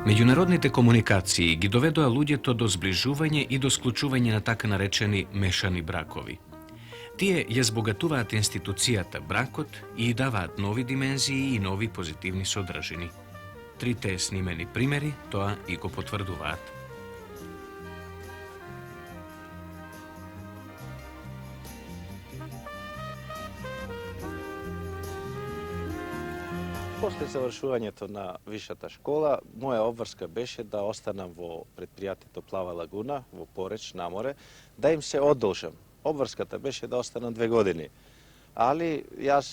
Меѓународните комуникации ги доведоа луѓето до зближување и до склучување на така наречени мешани бракови. Тие ја збогатуваат институцијата бракот и даваат нови димензии и нови позитивни содржини. Трите снимени примери тоа и го потврдуваат. После завршувањето на висшата школа, моја обврска беше да останам во предпријатието Плава лагуна, во Пореч, на море, да им се одолжам. Обврската беше да останам 2 години. Али јас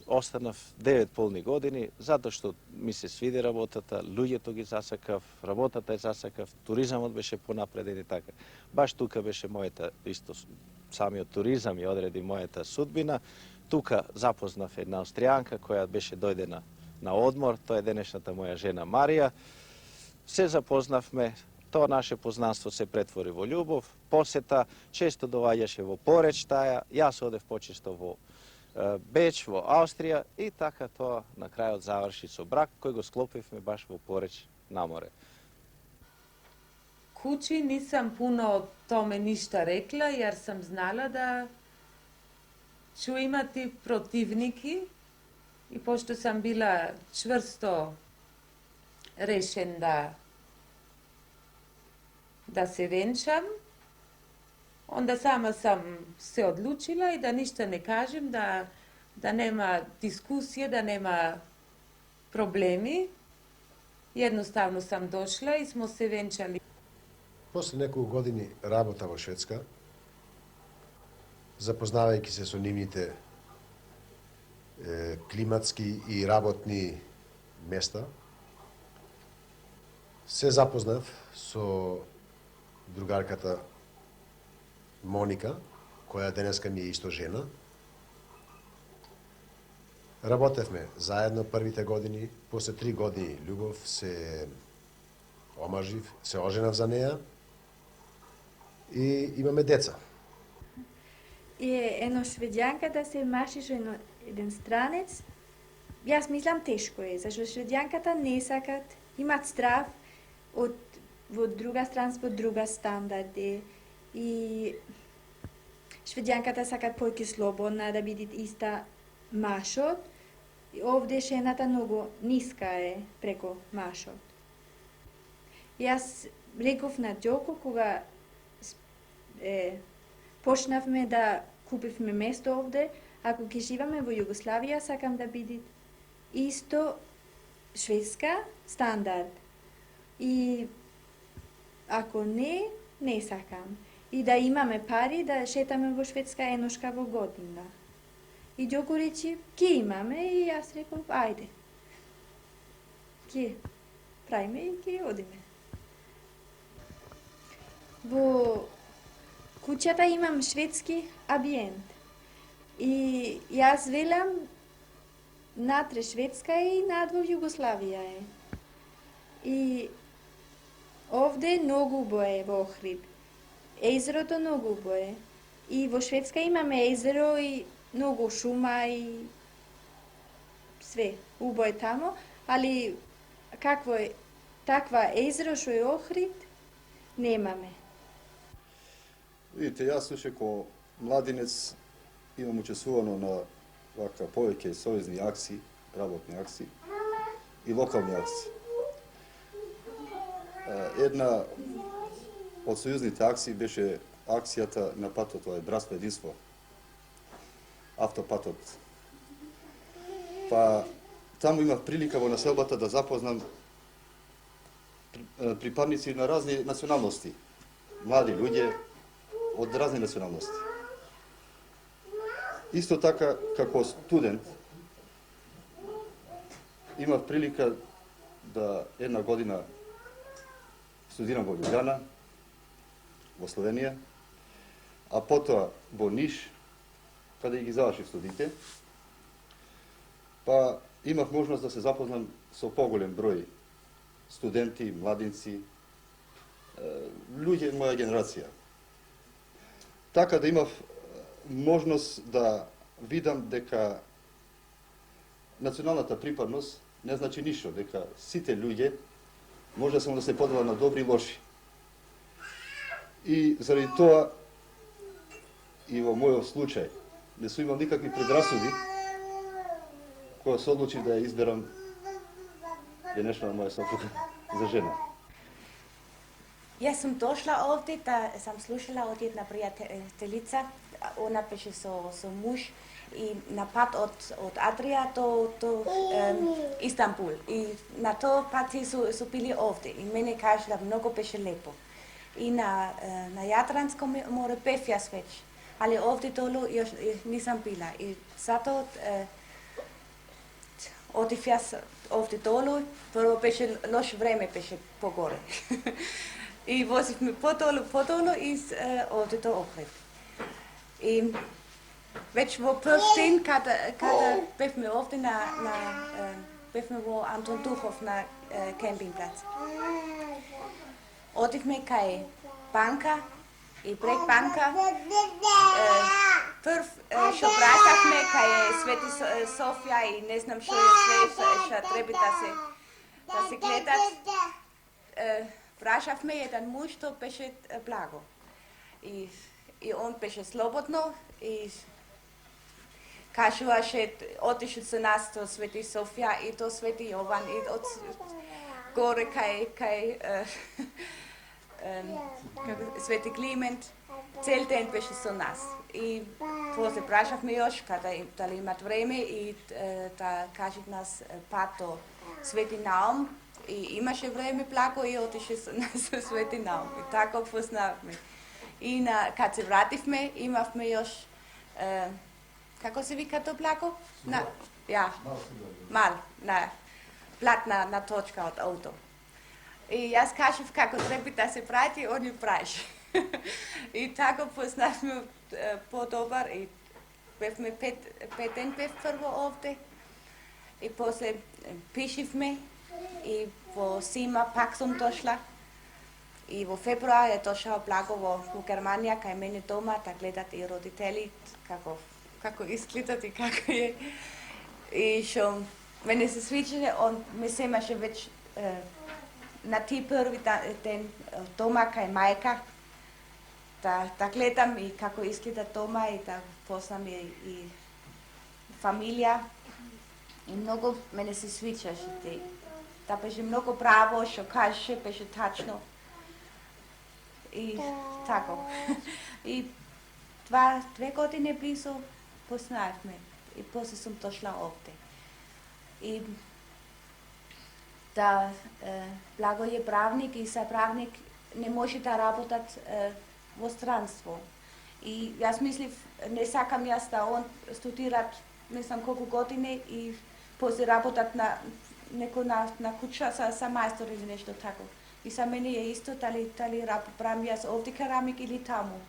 останав 9 полни години, затоа што ми се свиди работата, луѓето ги засакав, работата ја засакав, туризамот беше понапреден и така. Баш тука беше мојата, исто самиот туризам ја одреди мојата судбина. Тука запознав една австријанка која беше дојдена на одмор, тоа е денешната моја жена Марија. Се запознавме, тоа наше познанство се претвори во љубов, посета, често доаѓаше во Пореч таја, јас одев почесто во Беч, во Австрија и така тоа на крајот заврши со брак кој го склопивме баш во Пореч на море. Кучи нисам пуно о томе ништа рекла, јар сам знала да ќе имати противники и пошто сам била чврсто решен да се венчам, онда сама сам се одлучила и да ништа не кажем, да нема дискусија, да нема проблеми. Едноставно сам дошла и смо се венчали. После неколку години работа во Шведска, запознавајќи се со нивните климатски и работни места, се запознав со другарката Моника, која денеска ми е исто жена. Работевме заедно првите години, после 3 години љубов се омажив, се оженав за неја и имаме деца. И едно шведјанка да се маши со еден странец, јас мислам тешко е, зашто шведјанката не сакат, имат страв во друга странство, друга стандарди. И шведјанката сакат појќе слободна да биде иста машот. И овде жената многу ниска е преку машот. Јас реков на Џоко кога почнавме да купивме место овде, ако ќе живееме во Југославија, сакам да биде исто шведска стандард. И ако не сакам. И да имаме пари да шетаме во Шведска едношка во година. И Џоко речи, ќе имаме, и јас реков, ајде. Ќе правиме и ќе одиме. Во куќата имам шведски амбиент. И јас велам натре Шведска е и надвор Југославија е. И овде многу убаво е во Охрид. Езерото многу убаво е. И во Шведска имаме езеро и многу шума и све. Убаво е тамо, али какво е таква езеро што е Охрид, немаме. Видите, јас уште ко младинец имам учествувано на вака повеќе сојузни акции, работни акции и локални акции. Една од сојузните акции беше акцијата на патот, тоа е Братство единство, автопатот. Па таму имав прилика во населбата да запознам припадници на разни националности, млади луѓе од разни националности. Исто така, како студент, имав прилика да една година студирам во Лjublјана, во Словенија, а потоа во Ниш, каде ги завршив студиите. Па имав можност да се запознам со поголем број студенти, младинци, луѓе моја генерација. Така да имав можност да видам дека националната припадност не значи ништо, дека сите луѓе Може само да се подела на добри и лоши. И заради тоа, и во мојот случај, не сум имал никакви предрасуди, кога се одлучив да ја изберам денешна моја сопруга за жена. Jaz sem došla ovdje, da sam slušala od jedna prijateljica, ona беше со muž i na pad od Adria do Istanbul. I na to pati su bili ovdje i mene kaže da mnogo беше lepo. I na Jadranskom more bef ja već, ali ovdje dolu još nisam bila. I zato otif ja ovdje dolu, prvo беше loš vreme беше pogore. I vozit me po dolu i ovdje do Ohrid. I već vo prvi den, kada bevme ovdje bevme vo Anton Duhov na campingplac. Otif me kaj banka i prek banka. Prv šo prašav me kaj je Sveti Sofia i ne znam što je sve što treba da se gledat. Prašav me jedan muž, to беше blago. I on беше slobodno i kažuаше, otišao sa nas do Sveti Sofia i do Sveti Jovan i od gore kaj Sveti Kliment. Cel den беше sa nas. I после prašav me još da li imat vreme i da kažit nas pad do Sveti Naum. I imаше vreme blago i otišao na Sveti Naum. I tako poznavme. I kad se vrativme, imavme još, kako se vika to blago? Platna točka od auto. I jaz kažem kako treba da se prati, on ju praži. I tako poznavme podobar i bevme pet den bev prvo ovdje. I posle pišivme. I vo zima pak sam došla. I vo februar je došao blago u Germanija kaj mene doma da gledat i roditelji kako izgledat i kako je. I što mene se sviđa, on me semaše već na ti prvi den doma kaj majka. Da gledam i kako izgleda doma i da poznam i familija. I mnogo mene se sviđa te. Da беше mnogo bravo, što kaže, беше tačno. I tako. I dve godine blizu poznavme. I poslije sam došla ovdje. I da blago je pravnik i sa pravnik ne može da rabotat vo stranstvo. I jaz mislim, ne sakam jaz da on studirat ne znam koliko godine i poslije rabotat na kuća sa majstor ili nešto tako. I za mene je isto da li pravim jaz ovdje keramik ili tamo.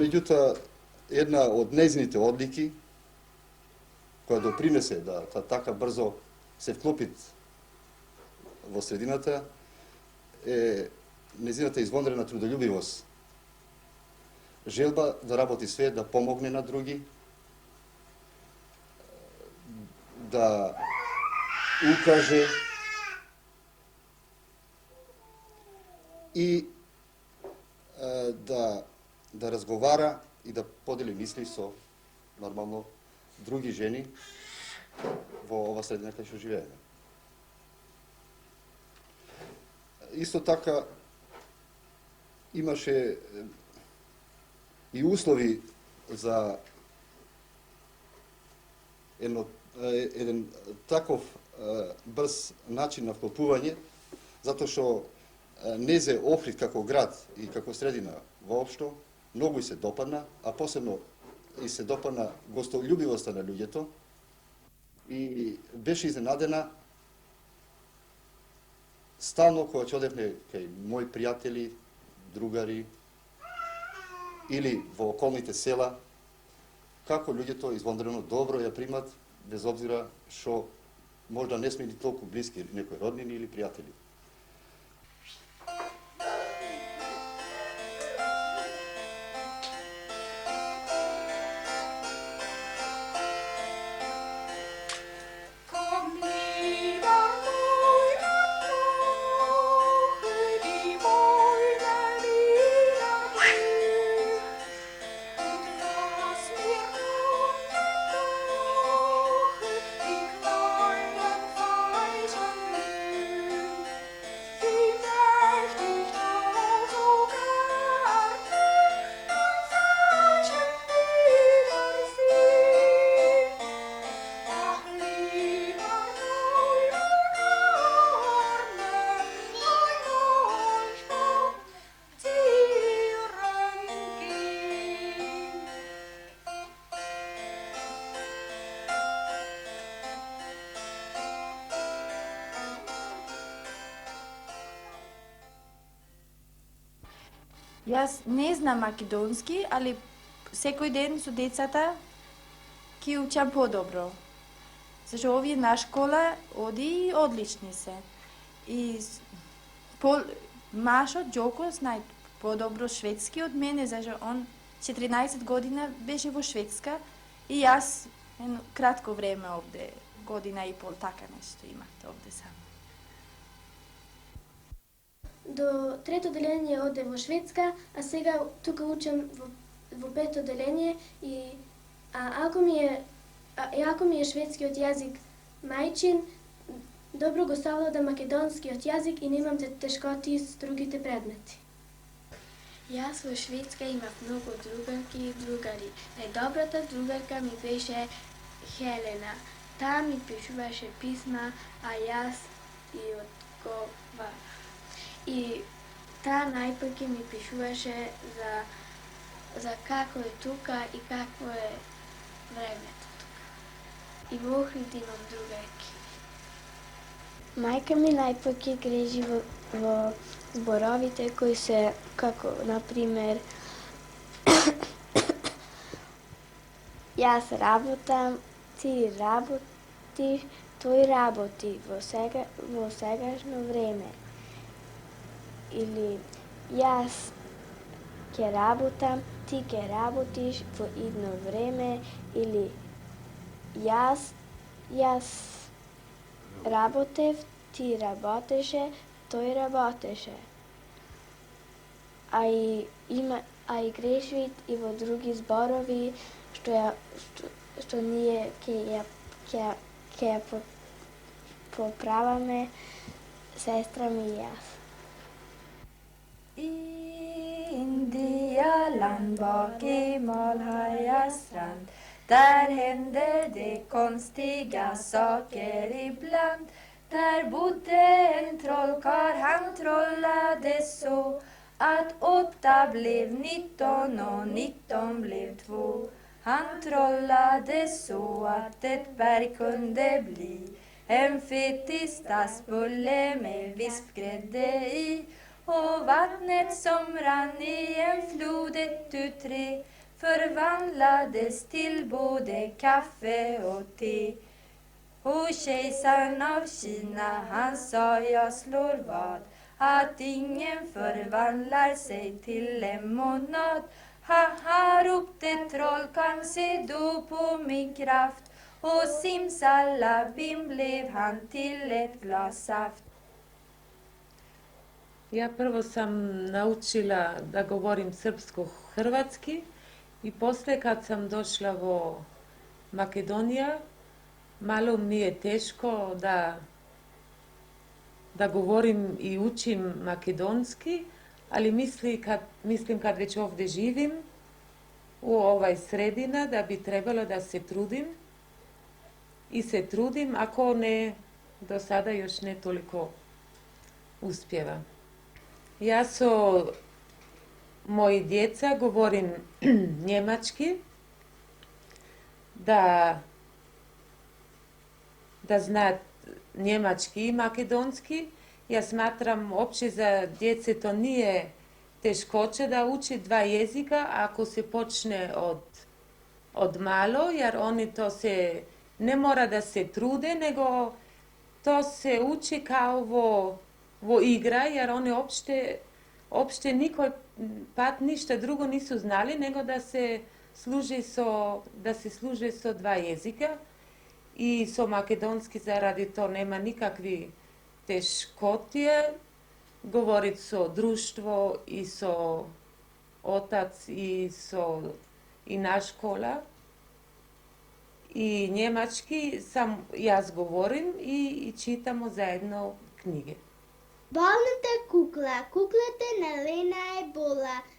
Меѓутоа, една од нејзините одлики, која допринесе да така брзо се вклопит во средината, е нејзината извонредна трудолюбивост. Желба да работи све, да помогне на други, да укаже и да разговара и да подели мисли со нормално други жени во ова средина кај што живееме. Исто така имаше и услови за еден таков брз начин на вклопување, затоа што Незе Охрид како град и како средина воопшто многу и се допадна, а посебно и се допадна гостолюбивоста на луѓето и беше изненадена стално кога ќе одевме кај мои пријатели, другари или во околните села, како луѓето извонредно добро ја примат, без обзира што можда не сме ни толку блиски, некои роднини или пријатели. Јас не знам македонски, али секој ден со децата ќе учам подобро. Зашто овие на школа оди и одлични се. И Машо Џоко знае подобро шведски од мене, зашто он 14 година беше во Шведска и јас едно кратко време овде, година и пол, така нешто имате овде само. До трето деление оде во Шведска, а сега тука учам во пето деление и ако ми е шведскиот јазик мајчин, добро го savladam македонскиот јазик и немам тешкоти с другите предмети. Јас во Шведска имав многу другарки и другари. Најдобрата другарка ми беше Хелена. Таа ми пишуваше писма, а јас и одговарав. И таа најпаќе ми пишуваше за како е тука и какво е времето тука. И во Охрид имам другарки. Мајка ми најпаќе грежи во зборовите кои се како, например, јас работам, ти работиш, тој работи во сегашно време. Или јас ќе работам, ти ќе работиш во идно време. Или јас работев, ти работеше, тој работеше. А и греши и во други зборови што ние ќе ја поправаме сестра ми и јас. Indialand bak i Malhaja strand. Där händer det konstiga saker ibland. Där bodde en trollkarl, han trollade så att 8 blev 19 och 19 blev 2. Han trollade så att ett berg kunde bli en fettisdassbulle med vispgrädde i. Och vattnet som rann i en flod 1, 2, 3 förvandlades till både kaffe och te. Och kejsaren av Kina, han sa jag slår vad att ingen förvandlar sig till lemonad. Haha, ropte trollkarln, se då på min kraft. Och simsalabim blev han till ett glas saft. Ja prvo sam naučila da govorim srpsko-hrvatski i posle kad sam došla vo Makedonija, malo mi je teško da govorim i učim makedonski, ali mislim kad već ovdje živim u ovaj sredina da bi trebalo da se trudim i se trudim, ako ne, do sada još ne toliko uspjevam. Ja so moji djeca govorim njemački da znaat njemački i makedonski. Ja smatram opće za djece to nije teškoće da uči dva jezika ako se počne od malo, jer oni to se ne mora da se trude, nego to se uči kao vo igra, jer oni opšte nikoj pat ništa drugo nisu znali, nego da se služe so dva jezika. I so makedonski zaradi to nema nikakvi teškotije. Govorit so društvo i so otac i naš škola. I njemački sam jaz govorim i čitamo zajedno knjige. Bolната кукла. Куклата на Лена е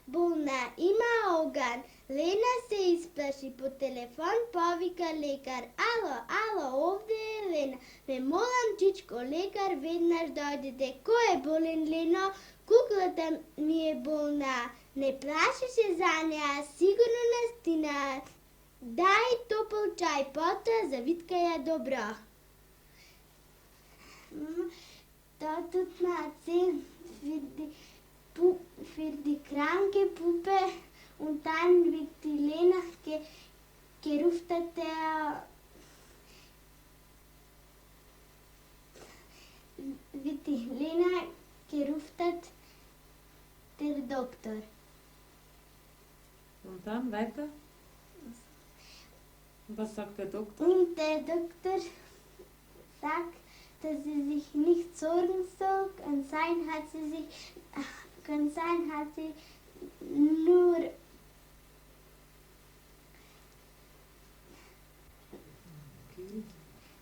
болна, има оган. Лена се изплаши, по телефон повика лекар. Ало, овде е Лена. Ме молам, чичко, лекар, веднаш дојдете. Кој е болен, Лено? Куклата ми е болна. Не плаши се за неа, сигурно настина. Дај топол чај, потоа завитка ја добро. Tot na zehn für die kranke Puppe und dann wird die Lena gerufen, der Doktor. Und dann weiter? Was sagt der Doktor? Und der Doktor sagt, dass sie sich nicht sorgen soll. Kann sein, hat sie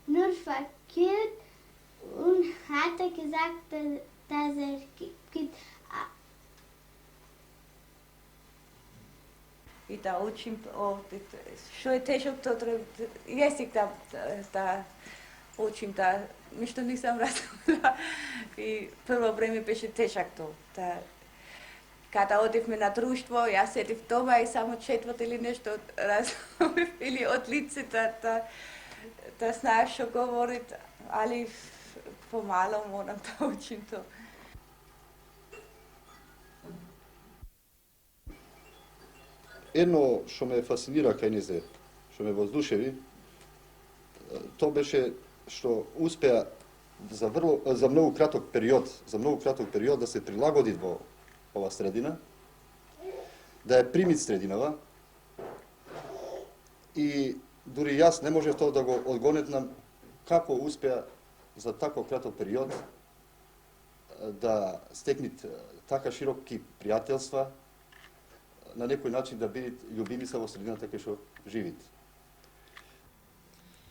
nur verkehrt und hat er gesagt, dass er gibt. И да учим, што е тешок, то треба јазик да учим, да ништо нисам разумела. И прво време беше тешак то. Када одевме на друштво, јас седев дома и само четврт или нешто разумев, или од лице да знаеш што говорит, али помало морам да учим то. Едно што ме фасцинира кај незе, што ме воздушеви, то беше што успеа за многу краток период да се прилагоди во ова средина, да ја прими срединава и дури јас не можев тоа да го одгонетнам како успеа за тако краток период да стекнит така широки пријателства, на некој начин да бидат љубимица во средината кај што живит.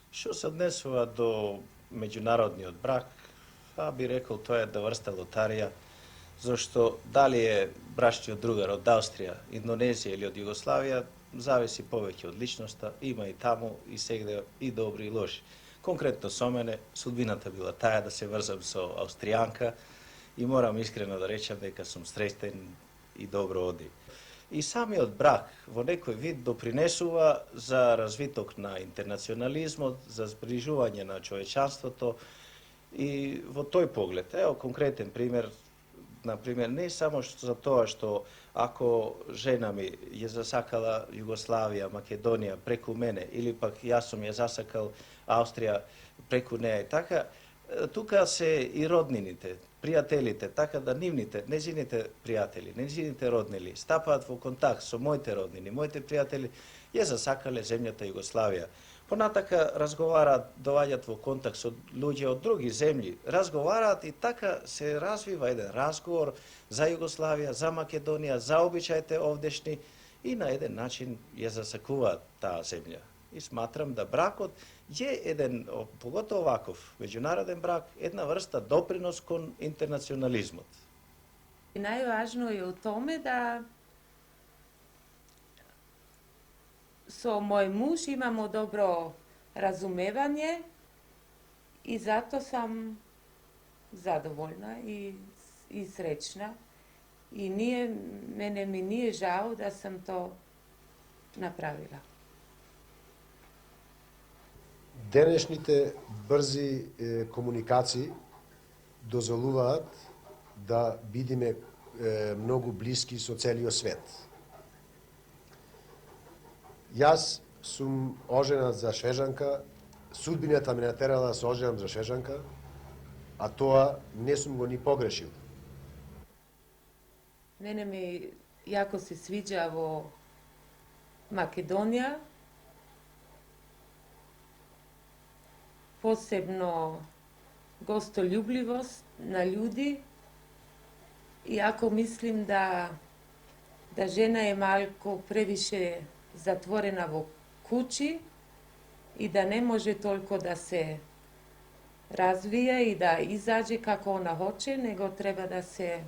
Што се однесува до меѓународниот брак, би рекол тоа е да врста лотарија, зашто дали е брашниот другар од Австрија, Индонезија или од Југославија, зависи повеќе од личноста, има и таму и сегде и добри и лоши. Конкретно со мене, судбината била таа да се врзам со австријанка и морам искрено да речам дека сум среќен и добро оди. И самиот брак во некој вид допринесува за развиток на интернационализмот, за зближување на човечанството и во тој поглед. Ево конкретен пример, например, не само за тоа што ако жена ми ја засакала Југославија, Македонија преку мене, или пак јас сум ја засакал Австрија преку неа и така, тука се и роднините, пријателите, така да незините пријатели, незините роднини стапаат во контакт со моите роднини, моите пријатели ја засакале земјата Југославија. Понатака разговараат, доаѓаат во контакт со луѓе од други земји, разговараат и така се развива еден разговор за Југославија, за Македонија, за обичаите овдешни и на еден начин ја засакуваат таа земја. И сматрам да бракот е еден, поготово ваков, меѓународен брак, една врста допринос кон интернационализмот. И најважно е у томе да со мој муж имамо добро разумевање и зато сам задоволна и среќна. И мене ми nije žao da sam to napravila. Денешните брзи комуникации дозволуваат да бидеме многу блиски со целиот свет. Јас сум оженат за швежанка, судбината ме натерала да се оженам за швежанка, а тоа не сум го ни погрешил. Мене ми јако се свиѓа во Македонија, посебно гостолюбливост на луѓе, иако мислим да жена е малку превише затворена во куќи и да не може толку да се развија и да изаđe како она хоче, него треба да се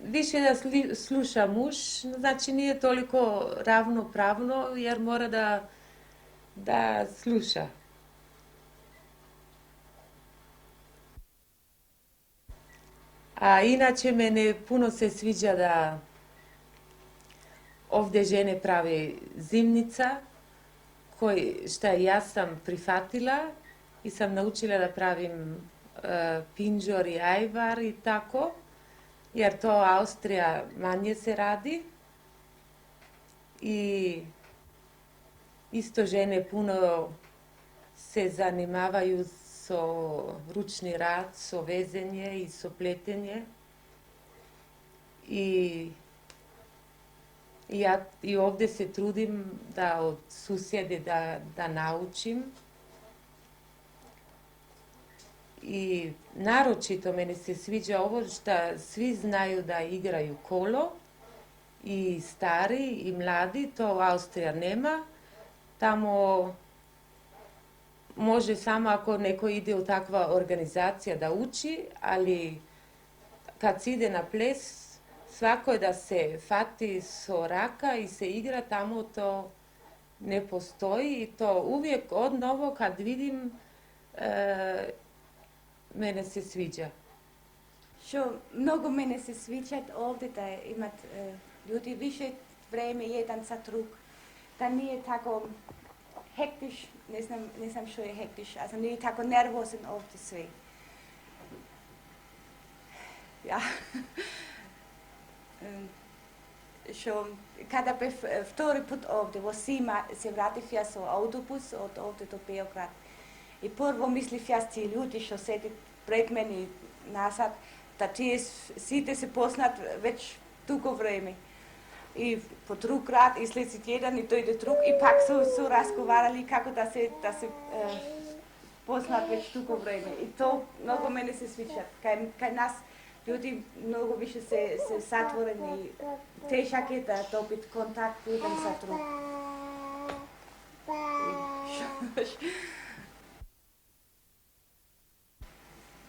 више да слуша муж, значи не е толико равноправно, јер мора да слуша. А иначе мене пуно се свиѓа да овде жене прави зимница, кој што јас сам прифатила и сам научила да правим пинџор и ајвар и тако, јер тоа Австрија мање се ради. И исто жене пуно се занимавају со ручни рад, со везење и со плетење. И овде се трудим да од суседи да научим. И нарочито мене се свиѓа ово што сви знају да играју коло, и стари и млади, тоа во Австрија нема. Тамо може само ако некој иде у таква организација да учи, али кад се иде на плес, свакој да се фати со рака и се игра, тамо то не постои. И то увек одново кад видим, мене се свиѓа. Што многу мене се свиѓат овде да имат луѓе више време еден за друг. Да не е тако hektisch, не знам што е hektisch, also не е тако нервозен овде све. Ja. Што када бев втори пат овде во Сима, се вратив јас со автобус од овде до Београд. И прво мислив јас тие луѓе што седат пред мене и назад, да тие сите се познат веќе дуго време. И по друг град излезит еден и дојде друг и пак се разговарали како да се познат веќе дуго време. И то многу мене се свиѓа. Кај нас луѓе многу више се затворени и тешак е да добит контакт еден за друг.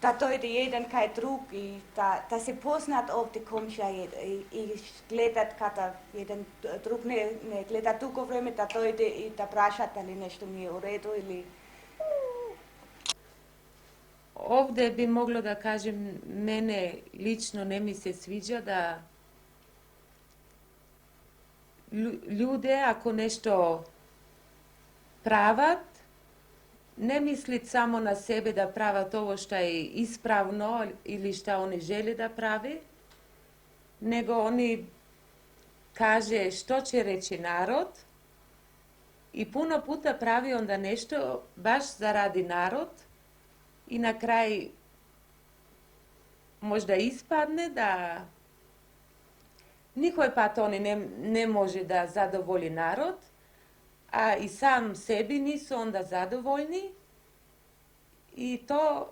Da doјде еден кај друг и да се познат овде комшија и гледат када еден друг не гледа дуго време, да дојде и да прашат дали нешто ми е уредо или... Овде би могло да кажем, мене лично не ми се свиѓа да луѓе ако нешто прават, не мислит само на себе да прават ово што е исправно или што они желе да прави, него они каже што ќе рече народ и пуно пута прави онда нешто баш заради народ и на крај може да испадне да никој пат они не може да задоволи народ, а и сам себе нису онда задоволни и то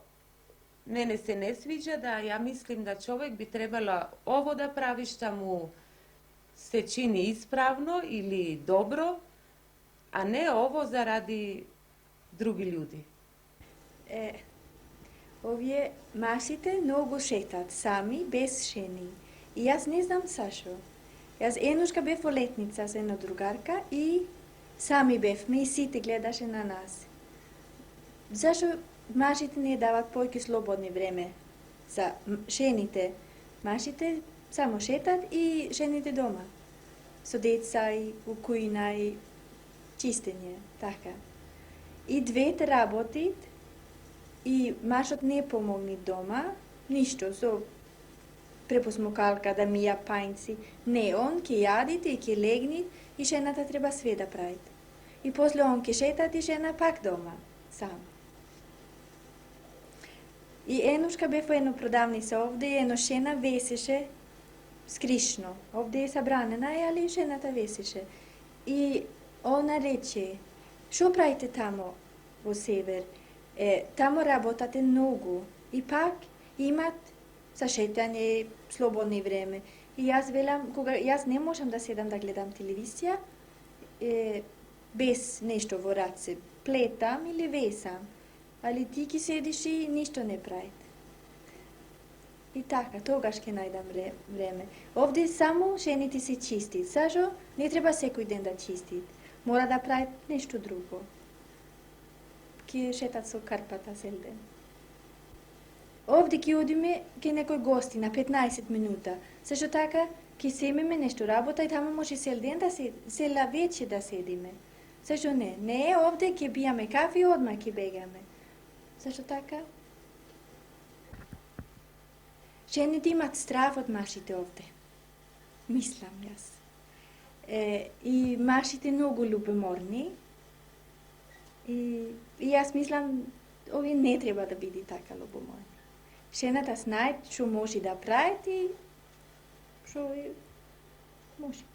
мене се не свиѓа, да ја мислим да човек би требало ово да прави што му се чини исправно или добро, а не ово заради други луѓе. Овие машите многу шетат сами, без шени. И јас не знам сашо. Јас еднушка бев во летница со една другарка и сами бевме и сите гледаше на нас. Зашо машите не дават појќе слободни време за шените? Машите само шетат и жените дома. Со деца и у кујна и чистење, така. И двете работит, и машот не помогни дома, ништо, со препосмокалка да мија пајнци. Не, он ке јадите и ке легнит, и жената треба све да правит. И после он ке шетат и жена пак дома, сам. И еднушка бев во едно продавница овде и едно жена весеше скришно. Овде е сабранена, али жената весеше. И она рече, шо правите тамо во север? Тамо работате многу и пак имат за шетање слободни време. И јас велам, кога јас не можам да седам да гледам телевизија, без нешто во раце, плетам или весам. Али ти ки седиш и ништо не правите. И така, тогаш ќе најдам време. Овде само жените се чистит. Зашо? Не треба секој ден да чистит. Мора да правит нешто друго. Ке шетат со карпата цел ден. Овде ќе одиме ке некој гости на 15 минута. Зашо така? Ке семеме нешто работа и тамо може цел ден да цела вече да седиме. Зашо не? Не, овде ќе пијаме кафе и одма ќе бегаме. Зашо така? Жените имат страв од машите овде. Мислам јас. И машите многу љубоморни. И јас мислам, овие не треба да биде така љубоморни. Жената знае што може да прави и што може.